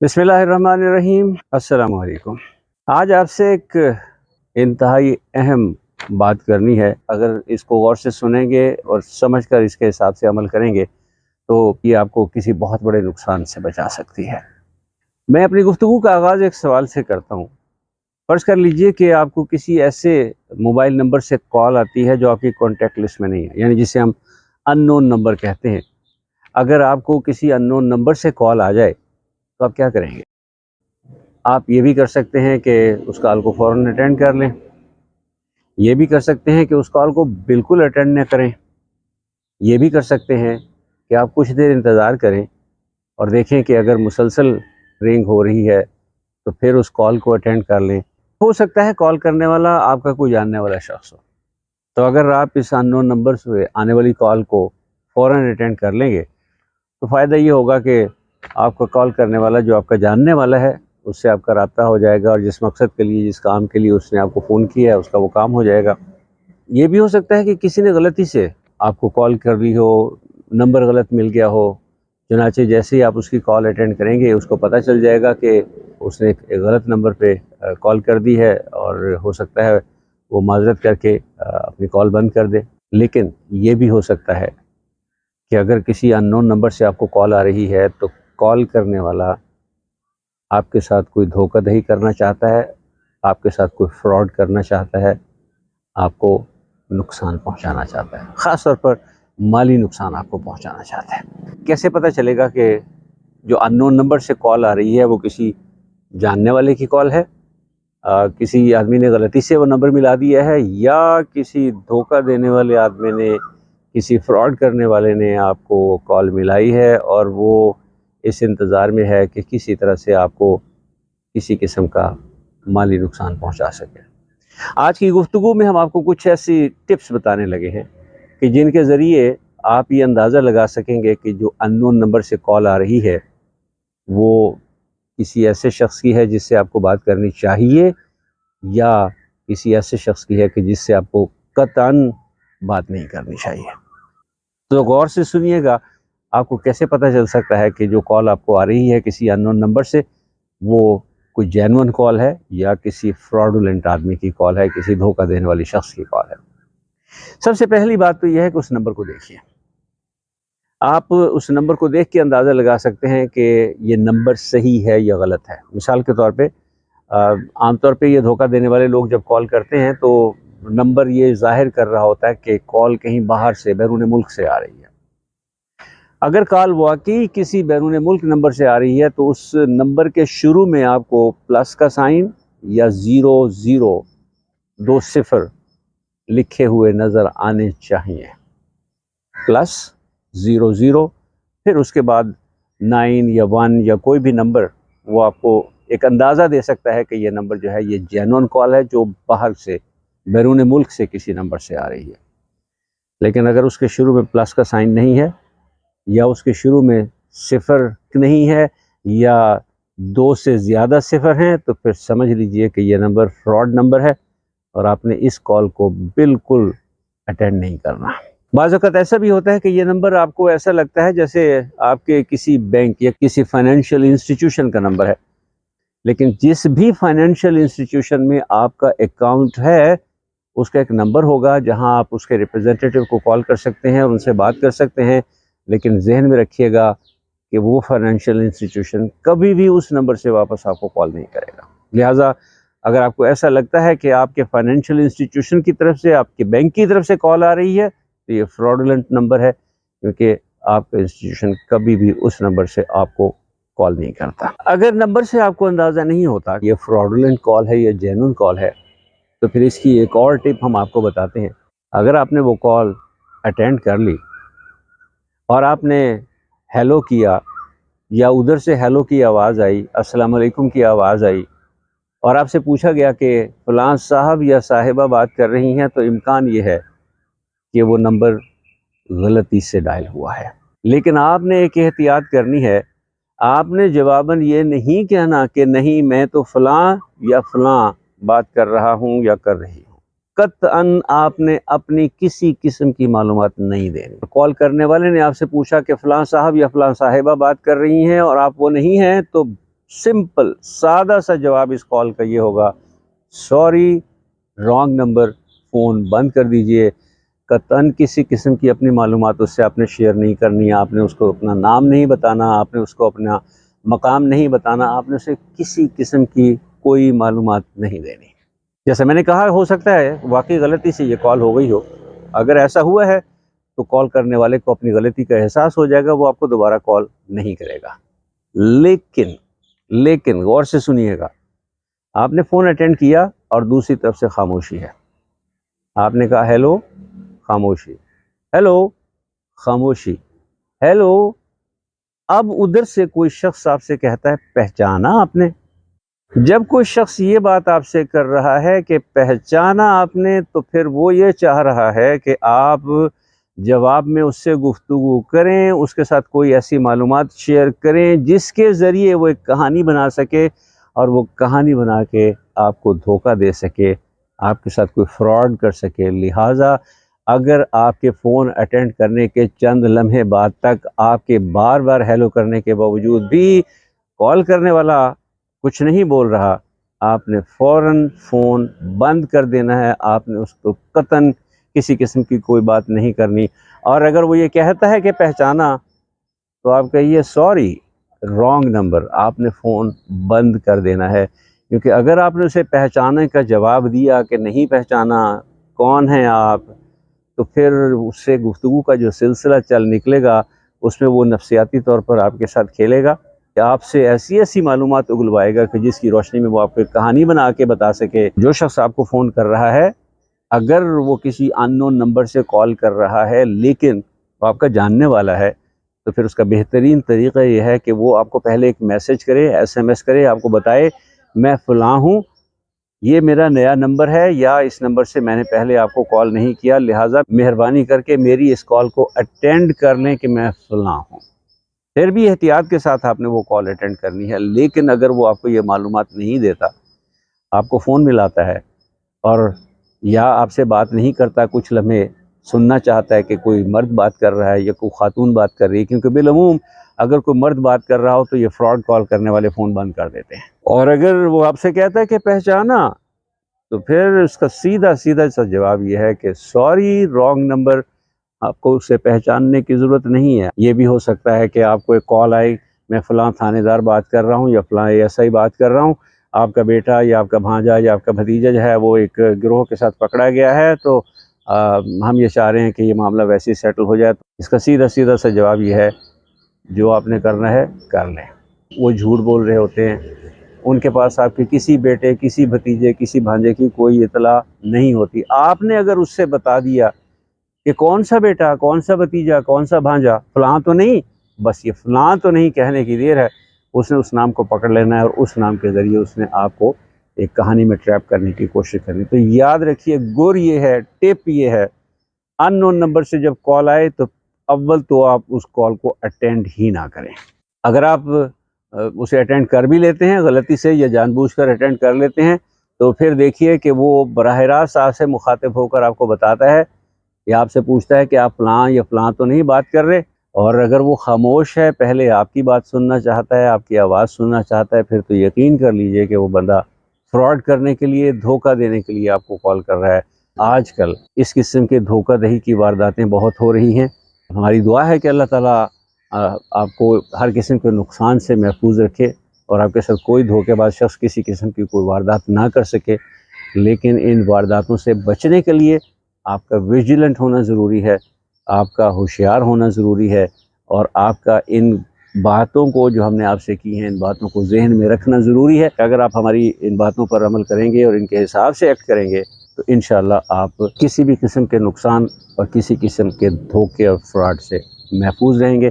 بسم اللہ الرحمن الرحیم۔ السلام علیکم۔ آج آپ سے ایک انتہائی اہم بات کرنی ہے۔ اگر اس کو غور سے سنیں گے اور سمجھ کر اس کے حساب سے عمل کریں گے تو یہ آپ کو کسی بہت بڑے نقصان سے بچا سکتی ہے۔ میں اپنی گفتگو کا آغاز ایک سوال سے کرتا ہوں۔ فرض کر لیجئے کہ آپ کو کسی ایسے موبائل نمبر سے کال آتی ہے جو آپ کی کانٹیکٹ لسٹ میں نہیں ہے، یعنی جسے ہم ان نون نمبر کہتے ہیں۔ اگر آپ کو کسی ان نون نمبر سے کال آ جائے تو آپ کیا کریں گے؟ آپ یہ بھی کر سکتے ہیں کہ اس کال کو فوراً اٹینڈ کر لیں، یہ بھی کر سکتے ہیں کہ اس کال کو بالکل اٹینڈ نہ کریں، یہ بھی کر سکتے ہیں کہ آپ کچھ دیر انتظار کریں اور دیکھیں کہ اگر مسلسل رنگ ہو رہی ہے تو پھر اس کال کو اٹینڈ کر لیں۔ ہو سکتا ہے کال کرنے والا آپ کا کوئی جاننے والا شخص ہو، تو اگر آپ اس ان نون نمبر سے آنے والی کال کو فوراً اٹینڈ کر لیں گے تو فائدہ یہ ہوگا کہ آپ کو کال کرنے والا جو آپ کا جاننے والا ہے اس سے آپ کا رابطہ ہو جائے گا، اور جس مقصد کے لیے، جس کام کے لیے اس نے آپ کو فون کیا ہے اس کا وہ کام ہو جائے گا۔ یہ بھی ہو سکتا ہے کہ کسی نے غلطی سے آپ کو کال کر دی ہو، نمبر غلط مل گیا ہو، چنانچہ جیسے ہی آپ اس کی کال اٹینڈ کریں گے اس کو پتہ چل جائے گا کہ اس نے ایک غلط نمبر پہ کال کر دی ہے، اور ہو سکتا ہے وہ معذرت کر کے اپنی کال بند کر دے۔ لیکن یہ بھی ہو سکتا ہے کہ اگر کسی ان نون نمبر سے آپ کو کال آ رہی ہے تو کال کرنے والا آپ کے ساتھ کوئی دھوکہ دہی کرنا چاہتا ہے، آپ کے ساتھ کوئی فراڈ کرنا چاہتا ہے، آپ کو نقصان پہنچانا چاہتا ہے، خاص طور پر مالی نقصان آپ کو پہنچانا چاہتا ہے۔ کیسے پتہ چلے گا کہ جو ان نون نمبر سے کال آ رہی ہے وہ کسی جاننے والے کی کال ہے، کسی آدمی نے غلطی سے وہ نمبر ملا دیا ہے، یا کسی دھوکہ دینے والے آدمی نے، کسی فراڈ کرنے والے نے آپ کو کال ملائی ہے اور وہ اس انتظار میں ہے کہ کسی طرح سے آپ کو کسی قسم کا مالی نقصان پہنچا سکے۔ آج کی گفتگو میں ہم آپ کو کچھ ایسی ٹپس بتانے لگے ہیں کہ جن کے ذریعے آپ یہ اندازہ لگا سکیں گے کہ جو ان نون نمبر سے کال آ رہی ہے وہ کسی ایسے شخص کی ہے جس سے آپ کو بات کرنی چاہیے، یا کسی ایسے شخص کی ہے کہ جس سے آپ کو قطعاً بات نہیں کرنی چاہیے۔ تو غور سے سنیے گا، آپ کو کیسے پتہ چل سکتا ہے کہ جو کال آپ کو آ رہی ہے کسی ان نون نمبر سے وہ کوئی جینون کال ہے یا کسی فراڈولنٹ آدمی کی کال ہے، کسی دھوکہ دینے والی شخص کی کال ہے۔ سب سے پہلی بات تو یہ ہے کہ اس نمبر کو دیکھیے۔ آپ اس نمبر کو دیکھ کے اندازہ لگا سکتے ہیں کہ یہ نمبر صحیح ہے یا غلط ہے۔ مثال کے طور پہ عام طور پہ یہ دھوکہ دینے والے لوگ جب کال کرتے ہیں تو نمبر یہ ظاہر کر رہا ہوتا ہے کہ کال کہیں باہر سے، بیرون ملک سے آ رہی ہے۔ اگر کال واقعی کسی بیرون ملک نمبر سے آ رہی ہے تو اس نمبر کے شروع میں آپ کو پلس کا سائن یا 00 دو صفر لکھے ہوئے نظر آنے چاہیے۔ +00، پھر اس کے بعد 9 یا 1 یا کوئی بھی نمبر، وہ آپ کو ایک اندازہ دے سکتا ہے کہ یہ نمبر جو ہے یہ جینون کال ہے جو باہر سے، بیرون ملک سے کسی نمبر سے آ رہی ہے۔ لیکن اگر اس کے شروع میں پلس کا سائن نہیں ہے، یا اس کے شروع میں صفر نہیں ہے، یا 2 سے زیادہ صفر ہیں، تو پھر سمجھ لیجئے کہ یہ نمبر فراڈ نمبر ہے اور آپ نے اس کال کو بالکل اٹینڈ نہیں کرنا۔ بعض اوقات ایسا بھی ہوتا ہے کہ یہ نمبر آپ کو ایسا لگتا ہے جیسے آپ کے کسی بینک یا کسی فائنینشیل انسٹیٹیوشن کا نمبر ہے، لیکن جس بھی فائنینشیل انسٹیٹیوشن میں آپ کا اکاؤنٹ ہے اس کا ایک نمبر ہوگا جہاں آپ اس کے ریپریزنٹیٹیو کو کال کر سکتے ہیں اور ان سے بات کر سکتے ہیں۔ لیکن ذہن میں رکھیے گا کہ وہ فائنینشیل انسٹیٹیوشن کبھی بھی اس نمبر سے واپس آپ کو کال نہیں کرے گا۔ لہٰذا اگر آپ کو ایسا لگتا ہے کہ آپ کے فائنینشیل انسٹیٹیوشن کی طرف سے، آپ کے بینک کی طرف سے کال آ رہی ہے تو یہ فراڈولنٹ نمبر ہے، کیونکہ آپ کا انسٹیٹیوشن کبھی بھی اس نمبر سے آپ کو کال نہیں کرتا۔ اگر نمبر سے آپ کو اندازہ نہیں ہوتا کہ یہ فراڈولنٹ کال ہے یا جینون کال ہے تو پھر اس کی ایک اور ٹپ ہم آپ کو بتاتے ہیں۔ اگر آپ نے وہ کال اٹینڈ کر لی اور آپ نے ہیلو کیا، یا ادھر سے ہیلو کی آواز آئی، السلام علیکم کی آواز آئی، اور آپ سے پوچھا گیا کہ فلاں صاحب یا صاحبہ بات کر رہی ہیں، تو امکان یہ ہے کہ وہ نمبر غلطی سے ڈائل ہوا ہے۔ لیکن آپ نے ایک احتیاط کرنی ہے، آپ نے جواباً یہ نہیں کہنا کہ نہیں میں تو فلاں یا فلاں بات کر رہا ہوں یا کر رہی ہوں۔ قطعاً آپ نے اپنی کسی قسم کی معلومات نہیں دینی۔ کال کرنے والے نے آپ سے پوچھا کہ فلاں صاحب یا فلاں صاحبہ بات کر رہی ہیں اور آپ وہ نہیں ہیں، تو سمپل سادہ سا جواب اس کال کا یہ ہوگا، سوری رانگ نمبر، فون بند کر دیجئے۔ قطعاً کسی قسم کی اپنی معلومات اس سے آپ نے شیئر نہیں کرنی، آپ نے اس کو اپنا نام نہیں بتانا، آپ نے اس کو اپنا مقام نہیں بتانا، آپ نے اسے کسی قسم کی کوئی معلومات نہیں دینی۔ جیسے میں نے کہا، ہو سکتا ہے واقعی غلطی سے یہ کال ہو گئی ہو، اگر ایسا ہوا ہے تو کال کرنے والے کو اپنی غلطی کا احساس ہو جائے گا، وہ آپ کو دوبارہ کال نہیں کرے گا۔ لیکن غور سے سنیے گا، آپ نے فون اٹینڈ کیا اور دوسری طرف سے خاموشی ہے، آپ نے کہا ہیلو، خاموشی، ہیلو، خاموشی، ہیلو۔ اب ادھر سے کوئی شخص آپ سے کہتا ہے پہچانا آپ نے؟ جب کوئی شخص یہ بات آپ سے کر رہا ہے کہ پہچانا آپ نے، تو پھر وہ یہ چاہ رہا ہے کہ آپ جواب میں اس سے گفتگو کریں، اس کے ساتھ کوئی ایسی معلومات شیئر کریں جس کے ذریعے وہ ایک کہانی بنا سکے، اور وہ کہانی بنا کے آپ کو دھوکہ دے سکے، آپ کے ساتھ کوئی فراڈ کر سکے۔ لہٰذا اگر آپ کے فون اٹینڈ کرنے کے چند لمحے بعد تک آپ کے بار بار ہیلو کرنے کے باوجود بھی کال کرنے والا کچھ نہیں بول رہا، آپ نے فوراً فون بند کر دینا ہے، آپ نے اس کو قطعاً کسی قسم کی کوئی بات نہیں کرنی۔ اور اگر وہ یہ کہتا ہے کہ پہچانا، تو آپ کہیے سوری رانگ نمبر، آپ نے فون بند کر دینا ہے، کیونکہ اگر آپ نے اسے پہچانے کا جواب دیا کہ نہیں پہچانا، کون ہیں آپ، تو پھر اس سے گفتگو کا جو سلسلہ چل نکلے گا، اس میں وہ نفسیاتی طور پر آپ کے ساتھ کھیلے گا کہ آپ سے ایسی معلومات اگلوائے گا کہ جس کی روشنی میں وہ آپ کو ایک کہانی بنا کے بتا سکے۔ جو شخص آپ کو فون کر رہا ہے، اگر وہ کسی ان نون نمبر سے کال کر رہا ہے لیکن وہ آپ کا جاننے والا ہے، تو پھر اس کا بہترین طریقہ یہ ہے کہ وہ آپ کو پہلے ایک میسج کرے، SMS کرے، آپ کو بتائے میں فلاں ہوں، یہ میرا نیا نمبر ہے، یا اس نمبر سے میں نے پہلے آپ کو کال نہیں کیا، لہٰذا مہربانی کر کے میری اس کال کو اٹینڈ کر لیں کہ میں فلاں ہوں۔ پھر بھی احتیاط کے ساتھ آپ نے وہ کال اٹینڈ کرنی ہے۔ لیکن اگر وہ آپ کو یہ معلومات نہیں دیتا، آپ کو فون ملاتا ہے اور یا آپ سے بات نہیں کرتا، کچھ لمحے سننا چاہتا ہے کہ کوئی مرد بات کر رہا ہے یا کوئی خاتون بات کر رہی ہے، کیونکہ بالعموم اگر کوئی مرد بات کر رہا ہو تو یہ فراڈ کال کرنے والے فون بند کر دیتے ہیں۔ اور اگر وہ آپ سے کہتا ہے کہ پہچانا، تو پھر اس کا سیدھا سا جواب یہ ہے کہ سوری رانگ نمبر، آپ کو اسے پہچاننے کی ضرورت نہیں ہے۔ یہ بھی ہو سکتا ہے کہ آپ کو ایک کال آئی، میں فلاں تھانے دار بات کر رہا ہوں یا فلاں SI بات کر رہا ہوں، آپ کا بیٹا یا آپ کا بھانجا یا آپ کا بھتیجا جو ہے وہ ایک گروہ کے ساتھ پکڑا گیا ہے، تو ہم یہ چاہ رہے ہیں کہ یہ معاملہ ویسے ہی سیٹل ہو جائے۔ اس کا سیدھا سا جواب یہ ہے، جو آپ نے کرنا ہے کر لیں۔ وہ جھوٹ بول رہے ہوتے ہیں، ان کے پاس آپ کے کسی بیٹے، کسی بھتیجے، کسی بھانجے کی کوئی اطلاع نہیں ہوتی۔ آپ نے اگر اس سے بتا دیا کہ کون سا بیٹا، کون سا بھتیجا، کون سا بھانجا، فلاں تو نہیں، بس یہ فلاں تو نہیں کہنے کی دیر ہے، اس نے اس نام کو پکڑ لینا ہے اور اس نام کے ذریعے اس نے آپ کو ایک کہانی میں ٹریپ کرنے کی کوشش کرنی۔ تو یاد رکھیے، گر یہ ہے، ٹپ یہ ہے، ان نون نمبر سے جب کال آئے تو اول تو آپ اس کال کو اٹینڈ ہی نہ کریں۔ اگر آپ اسے اٹینڈ کر بھی لیتے ہیں غلطی سے یا جان بوجھ کر اٹینڈ کر لیتے ہیں، تو پھر دیکھیے کہ وہ براہ راست آپ سے مخاطب ہو کر آپ کو بتاتا ہے یا آپ سے پوچھتا ہے کہ آپ فلاں یا فلاں تو نہیں بات کر رہے، اور اگر وہ خاموش ہے، پہلے آپ کی بات سننا چاہتا ہے، آپ کی آواز سننا چاہتا ہے، پھر تو یقین کر لیجئے کہ وہ بندہ فراڈ کرنے کے لیے، دھوکہ دینے کے لیے آپ کو کال کر رہا ہے۔ آج کل اس قسم کے دھوکہ دہی کی وارداتیں بہت ہو رہی ہیں۔ ہماری دعا ہے کہ اللہ تعالیٰ آپ کو ہر قسم کے نقصان سے محفوظ رکھے اور آپ کے ساتھ کوئی دھوکے باز شخص کسی قسم کی کوئی واردات نہ کر سکے۔ لیکن ان وارداتوں سے بچنے کے لیے آپ کا ویجیلنٹ ہونا ضروری ہے، آپ کا ہوشیار ہونا ضروری ہے، اور آپ کا ان باتوں کو جو ہم نے آپ سے کی ہیں، ان باتوں کو ذہن میں رکھنا ضروری ہے کہ اگر آپ ہماری ان باتوں پر عمل کریں گے اور ان کے حساب سے ایکٹ کریں گے، تو انشاءاللہ آپ کسی بھی قسم کے نقصان اور کسی قسم کے دھوکے اور فراڈ سے محفوظ رہیں گے۔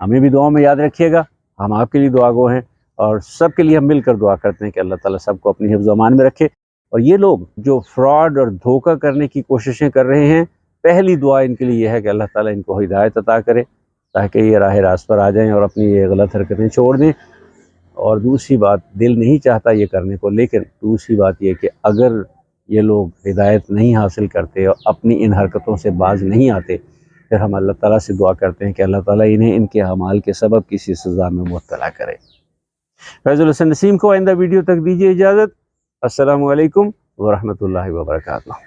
ہمیں بھی دعاؤں میں یاد رکھیے گا، ہم آپ کے لیے دعا گو ہیں، اور سب کے لیے ہم مل کر دعا کرتے ہیں کہ اللہ تعالیٰ سب کو اپنی حفظ و امان میں رکھے۔ اور یہ لوگ جو فراڈ اور دھوکہ کرنے کی کوششیں کر رہے ہیں، پہلی دعا ان کے لیے یہ ہے کہ اللہ تعالیٰ ان کو ہدایت عطا کرے تاکہ یہ راہ راست پر آ جائیں اور اپنی یہ غلط حرکتیں چھوڑ دیں۔ اور دوسری بات، دل نہیں چاہتا یہ کرنے کو، لیکن دوسری بات یہ کہ اگر یہ لوگ ہدایت نہیں حاصل کرتے اور اپنی ان حرکتوں سے باز نہیں آتے، پھر ہم اللہ تعالیٰ سے دعا کرتے ہیں کہ اللہ تعالیٰ انہیں ان کے اعمال کے سبب کسی سزا میں مبتلا کرے۔ فیض الحسن نسیم کو آئندہ ویڈیو تک دیجیے اجازت. السلام علیکم ورحمۃ اللہ وبرکاتہ.